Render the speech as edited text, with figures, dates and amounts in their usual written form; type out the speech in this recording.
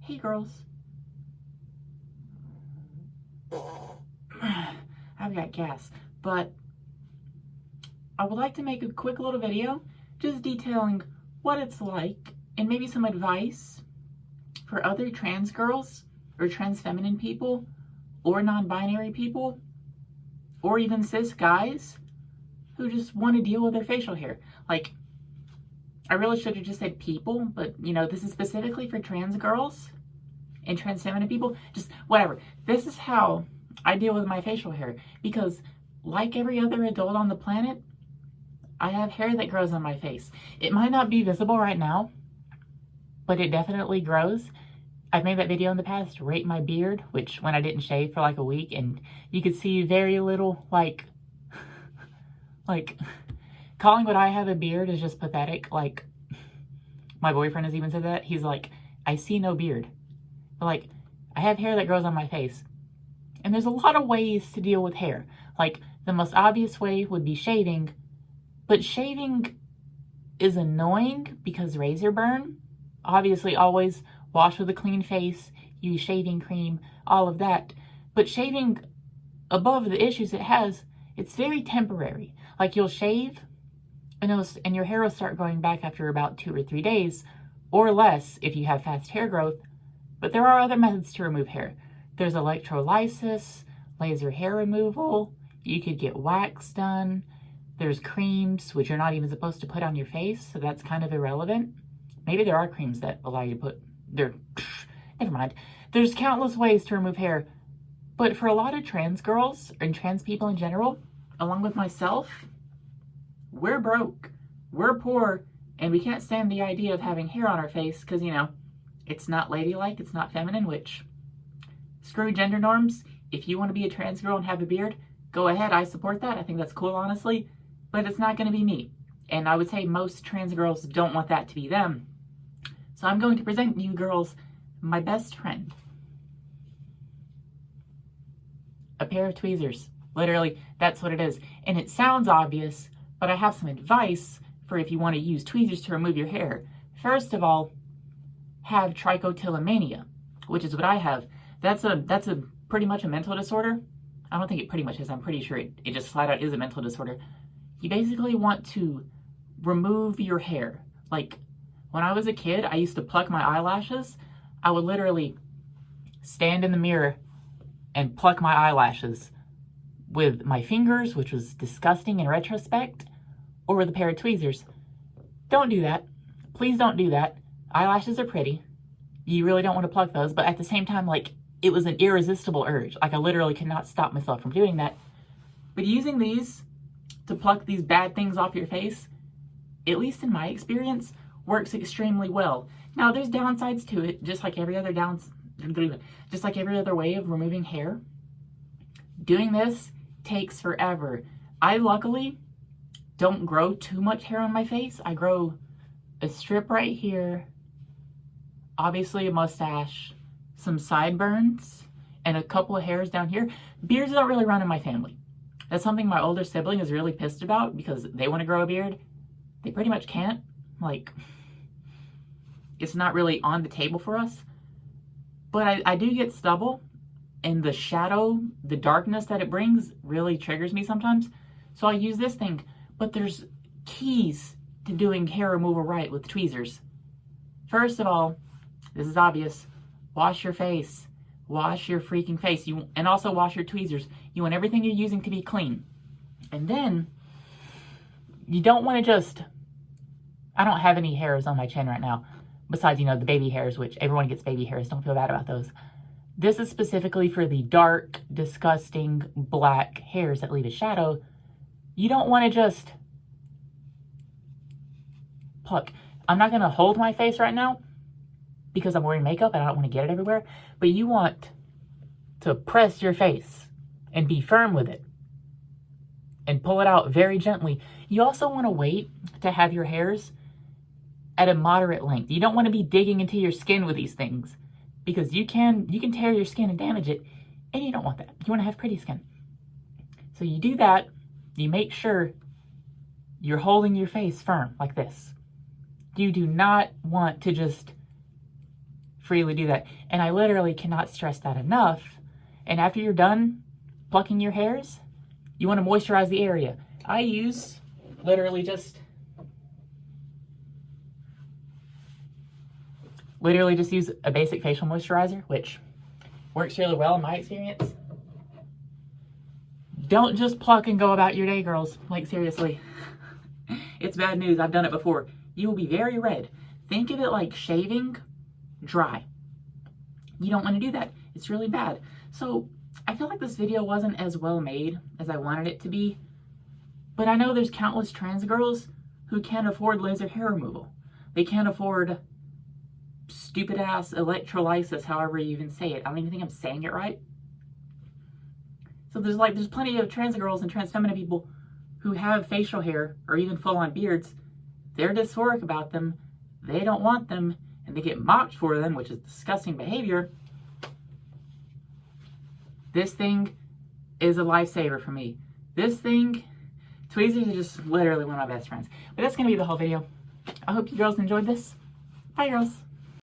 Hey girls. I've got gas, but I would like to make a quick little video just detailing what it's like and maybe some advice for other trans girls or trans feminine people or non-binary people or even cis guys who just want to deal with their facial hair. Like, I really should have just said people, but you know, this is specifically for trans girls and trans feminine people. Just whatever. This is how I deal with my facial hair, because like every other adult on the planet, I have hair that grows on my face. It might not be visible right now, but it definitely grows. I've made that video in the past, rate my beard, which when I didn't shave for like a week, and you could see very little, like calling what I have a beard is just pathetic. Like, my boyfriend has even said that. He's like, I see no beard. But like, I have hair that grows on my face. And there's a lot of ways to deal with hair. Like, the most obvious way would be shaving, but shaving is annoying because razor burn. Obviously, always wash with a clean face, use shaving cream, all of that. But shaving, above the issues it has, it's very temporary. Like, you'll shave, and your hair will start growing back after about 2 or 3 days, or less if you have fast hair growth. But there are other methods to remove hair. There's electrolysis, laser hair removal, you could get wax done, there's creams, which you're not even supposed to put on your face, so that's kind of irrelevant. Maybe there are creams that allow you to put, never mind. There's countless ways to remove hair, but for a lot of trans girls, and trans people in general, along with myself, we're broke, we're poor, and we can't stand the idea of having hair on our face, because, you know, it's not ladylike, it's not feminine, which, screw gender norms. If you want to be a trans girl and have a beard, go ahead, I support that. I think that's cool, honestly, but it's not going to be me. And I would say most trans girls don't want that to be them. So I'm going to present you girls my best friend. A pair of tweezers. Literally, that's what it is. And it sounds obvious, but I have some advice for if you want to use tweezers to remove your hair. First of all, have trichotillomania, which is what I have. That's a pretty much a mental disorder. I don't think it pretty much is. I'm pretty sure it just flat out is a mental disorder. You basically want to remove your hair. Like, when I was a kid, I used to pluck my eyelashes. I would literally stand in the mirror and pluck my eyelashes with my fingers, which was disgusting in retrospect, or with a pair of tweezers. Don't do that. Please don't do that. Eyelashes are pretty. You really don't want to pluck those, but at the same time, like, it was an irresistible urge. Like, I literally could not stop myself from doing that. But using these to pluck these bad things off your face, at least in my experience, works extremely well. Now, there's downsides to it, just like every other way of removing hair. Doing this takes forever. I luckily don't grow too much hair on my face. I grow a strip right here, obviously a mustache, some sideburns, and a couple of hairs down here. Beards don't really run in my family. That's something my older sibling is really pissed about because they want to grow a beard. They pretty much can't. Like, it's not really on the table for us. But I do get stubble, and the shadow, the darkness that it brings really triggers me sometimes. So I use this thing. But there's keys to doing hair removal right with tweezers. First of all, this is obvious. Wash your face. Wash your freaking face. And also wash your tweezers. You want everything you're using to be clean. And then, you don't want to just... I don't have any hairs on my chin right now. Besides, you know, the baby hairs, which everyone gets baby hairs. Don't feel bad about those. This is specifically for the dark, disgusting, black hairs that leave a shadow. You don't want to just pluck. I'm not going to hold my face right now because I'm wearing makeup and I don't want to get it everywhere. But you want to press your face and be firm with it and pull it out very gently. You also want to wait to have your hairs at a moderate length. You don't want to be digging into your skin with these things because you can tear your skin and damage it, and you don't want that. You want to have pretty skin. So you do that. You make sure you're holding your face firm like this. You do not want to just freely do that. And I literally cannot stress that enough. And after you're done plucking your hairs, you want to moisturize the area. I use literally just use a basic facial moisturizer, which works really well in my experience. Don't just pluck and go about your day, girls. Like, seriously. It's bad news. I've done it before. You will be very red. Think of it like shaving dry. You don't want to do that. It's really bad. So I feel like this video wasn't as well made as I wanted it to be. But I know there's countless trans girls who can't afford laser hair removal. They can't afford stupid ass electrolysis, however you even say it. I don't even think I'm saying it right. So there's plenty of trans girls and trans feminine people who have facial hair or even full on beards. They're dysphoric about them. They don't want them, and they get mocked for them, which is disgusting behavior. This thing is a lifesaver for me. This thing, tweezers are just literally one of my best friends. But that's going to be the whole video. I hope you girls enjoyed this. Bye, girls.